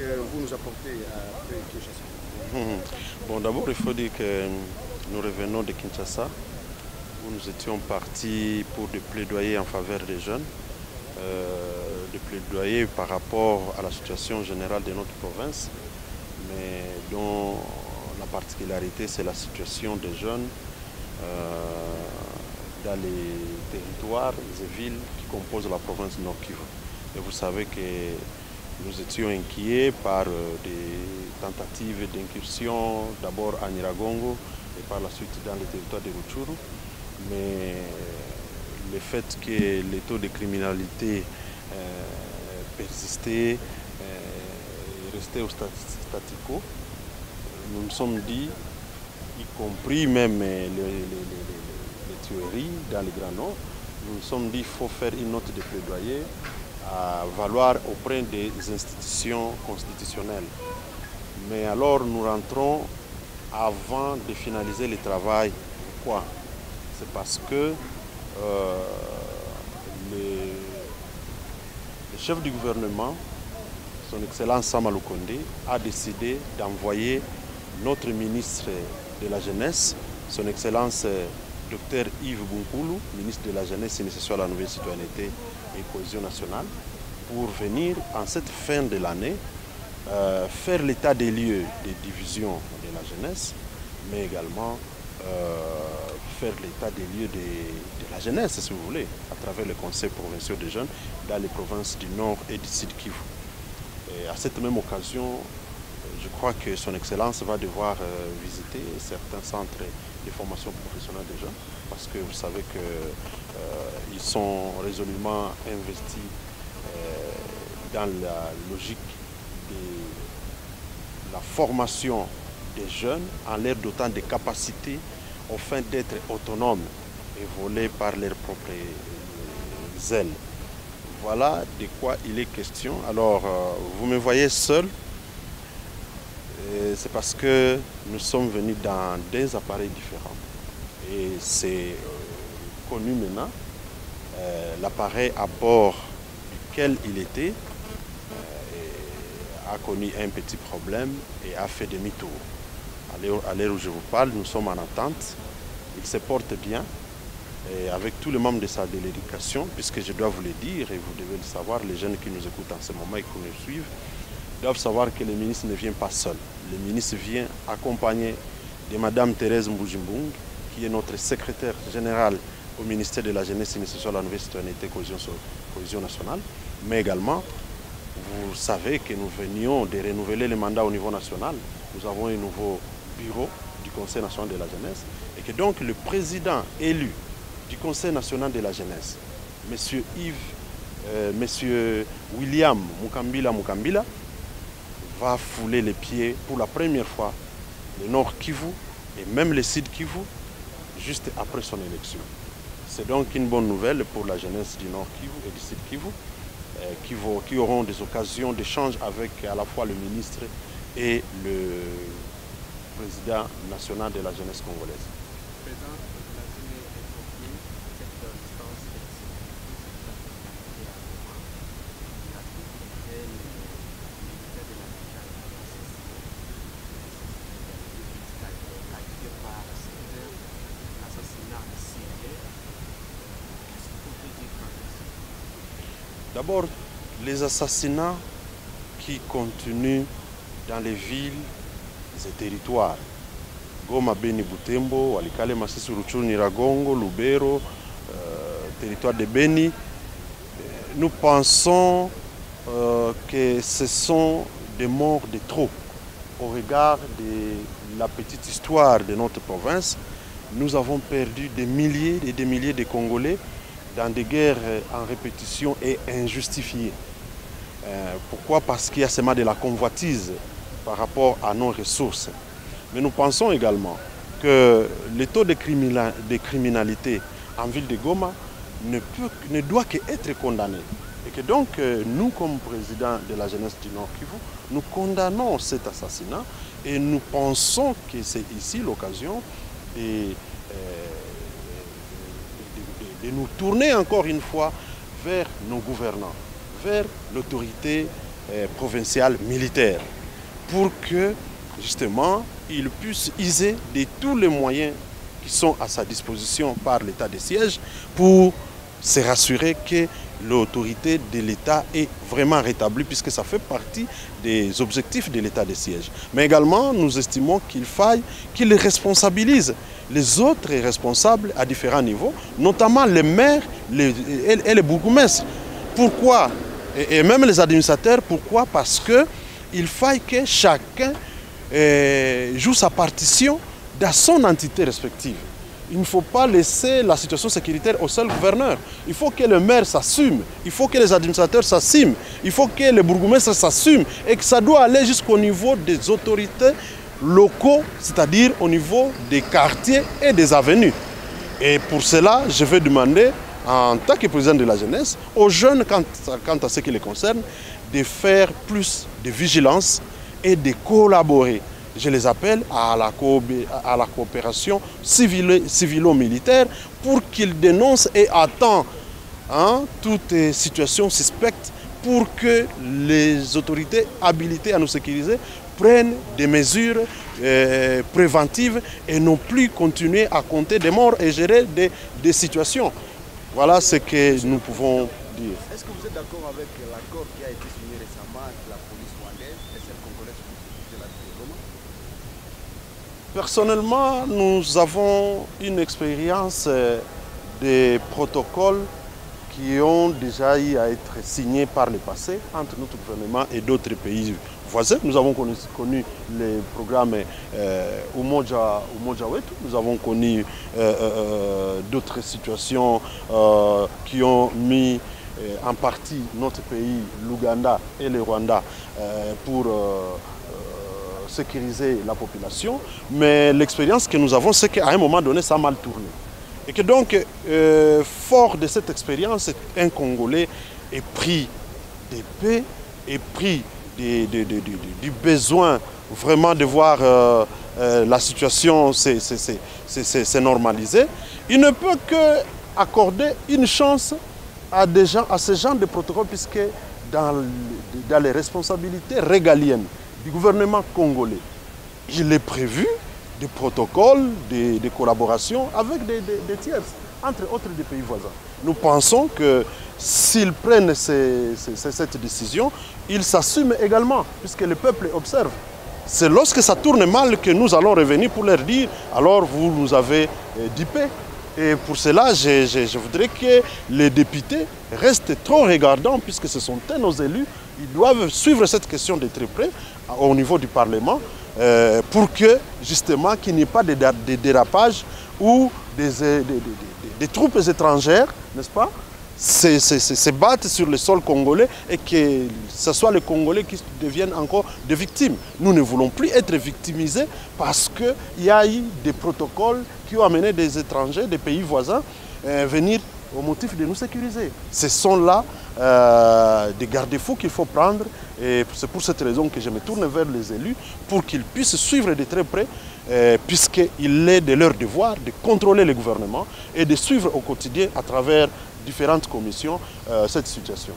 que vous nous apportez après Kinshasa? Bon, d'abord, il faut dire que nous revenons de Kinshasa, où nous étions partis pour des plaidoyers en faveur des jeunes, des plaidoyers par rapport à la situation générale de notre province, mais dont la particularité, c'est la situation des jeunes dans les territoires et villes qui composent la province Nord Kivu. Et vous savez que nous étions inquiets par des tentatives d'incursion, d'abord à Nyiragongo et par la suite dans les territoires de Rutshuru. Mais le fait que les taux de criminalité persistaient et restaient au statu quo, nous nous sommes dit, y compris même les tueries dans les Grands Nord, nous nous sommes dit qu'il faut faire une note de plaidoyer à valoir auprès des institutions constitutionnelles. Mais alors nous rentrons avant de finaliser le travail. Pourquoi? C'est parce que le chef du gouvernement, son Excellence Sama Lukonde, a décidé d'envoyer notre ministre de la Jeunesse, son Excellence Dr Yves Bunkulu, ministre de la Jeunesse, Initiation à la nouvelle citoyenneté et cohésion nationale, pour venir en cette fin de l'année faire l'état des lieux des divisions de la jeunesse, mais également faire l'état des lieux de la jeunesse, si vous voulez, à travers les conseils provinciaux des jeunes dans les provinces du Nord et du Sud Kivu. Et à cette même occasion, je crois que son Excellence va devoir visiter certains centres de formation professionnelle des jeunes, parce que vous savez qu'ils sont résolument investis dans la logique de la formation des jeunes en leur dotant de capacités afin d'être autonomes et volés par leurs propres ailes. Voilà de quoi il est question. Alors, vous me voyez seul, c'est parce que nous sommes venus dans des appareils différents. Et c'est connu maintenant, l'appareil à bord duquel il était a connu un petit problème et a fait demi-tour. À l'heure où je vous parle, nous sommes en attente. Il se porte bien et avec tous les membres de sa délégation, puisque je dois vous le dire, et vous devez le savoir, les jeunes qui nous écoutent en ce moment et qui nous suivent, doivent savoir que le ministre ne vient pas seul. Le ministre vient accompagné de Mme Thérèse Mbujimbung, qui est notre secrétaire générale au ministère de la Jeunesse, Initiation à la nouvelle citoyenneté et cohésion nationale, mais également, vous savez que nous venions de renouveler le mandat au niveau national. Nous avons un nouveau bureau du Conseil national de la jeunesse et que donc le président élu du Conseil national de la jeunesse, Monsieur William Mukambila, va fouler les pieds pour la première fois le Nord Kivu et même le Sud Kivu juste après son élection. C'est donc une bonne nouvelle pour la jeunesse du Nord Kivu et du Sud Kivu qui auront des occasions d'échange avec à la fois le ministre et le président national de la jeunesse congolaise. D'abord, les assassinats qui continuent dans les villes et territoires. Goma, Beni, Butembo, Walikale, Masisi, Rutshuru, Nyiragongo, Lubero, territoire de Beni. Nous pensons que ce sont des morts de trop. Au regard de la petite histoire de notre province, nous avons perdu des milliers et des milliers de Congolais dans des guerres en répétition et injustifiées. Pourquoi? Parce qu'il y a seulement de la convoitise par rapport à nos ressources. Mais nous pensons également que le taux de criminalité en ville de Goma ne doit qu'être condamné. Et que donc, nous, comme président de la jeunesse du Nord Kivu, nous condamnons cet assassinat et nous pensons que c'est ici l'occasion de nous tourner encore une fois vers nos gouvernants, vers l'autorité provincial militaire pour que justement il puisse user de tous les moyens qui sont à sa disposition par l'état de siège pour se rassurer que l'autorité de l'État est vraiment rétablie puisque ça fait partie des objectifs de l'état de siège. Mais également, nous estimons qu'il faille qu'il responsabilise les autres responsables à différents niveaux, notamment les maires et les bourgmestres. Pourquoi? Et même les administrateurs, pourquoi? Parce qu'il faille que chacun joue sa partition dans son entité respective. Il ne faut pas laisser la situation sécuritaire au seul gouverneur. Il faut que le maire s'assume, il faut que les administrateurs s'assument, il faut que les bourgmestres s'assument et que ça doit aller jusqu'au niveau des autorités locaux, c'est-à-dire au niveau des quartiers et des avenues. Et pour cela, je vais demander, en tant que président de la jeunesse, aux jeunes, quant à ce qui les concerne, de faire plus de vigilance et de collaborer. Je les appelle à la coopération civilo-militaire pour qu'ils dénoncent et attendent toute situation suspecte pour que les autorités habilitées à nous sécuriser prennent des mesures préventives et non plus continuer à compter des morts et gérer des situations. Voilà ce que nous pouvons dire. Est-ce que vous êtes d'accord avec l'accord qui a été signé récemment entre la police rwandaise et celle congolaise pour sécuriser la ville de Goma? Personnellement, nous avons une expérience des protocoles qui ont déjà eu à être signés par le passé entre notre gouvernement et d'autres pays voisins. Nous avons connu les programmes Umoja Wetu, nous avons connu d'autres situations qui ont mis en partie notre pays, l'Ouganda et le Rwanda, pour sécuriser la population, mais l'expérience que nous avons, c'est qu'à un moment donné, ça a mal tourné. Et que donc, fort de cette expérience, un Congolais est pris de paix, est pris du besoin vraiment de voir la situation se normaliser. Il ne peut qu'accorder une chance à ces gens de protocoles, puisque dans les responsabilités régaliennes du gouvernement congolais, il est prévu des protocoles, des collaborations avec des tiers, entre autres des pays voisins. Nous pensons que s'ils prennent cette décision, ils s'assument également, puisque le peuple observe. C'est lorsque ça tourne mal que nous allons revenir pour leur dire « alors vous nous avez dupé ». Et pour cela, je voudrais que les députés restent trop regardants, puisque ce sont nos élus. Ils doivent suivre cette question de très près au niveau du Parlement pour que, justement, qu'il n'y ait pas de dérapage ou des troupes étrangères, n'est-ce pas, se battent sur le sol congolais et que ce soit les Congolais qui deviennent encore des victimes. Nous ne voulons plus être victimisés parce qu'il y a eu des protocoles qui ont amené des étrangers, des pays voisins, venir au motif de nous sécuriser. Ce sont là des garde-fous qu'il faut prendre et c'est pour cette raison que je me tourne vers les élus pour qu'ils puissent suivre de très près puisqu'il est de leur devoir de contrôler le gouvernement et de suivre au quotidien à travers différentes commissions cette situation.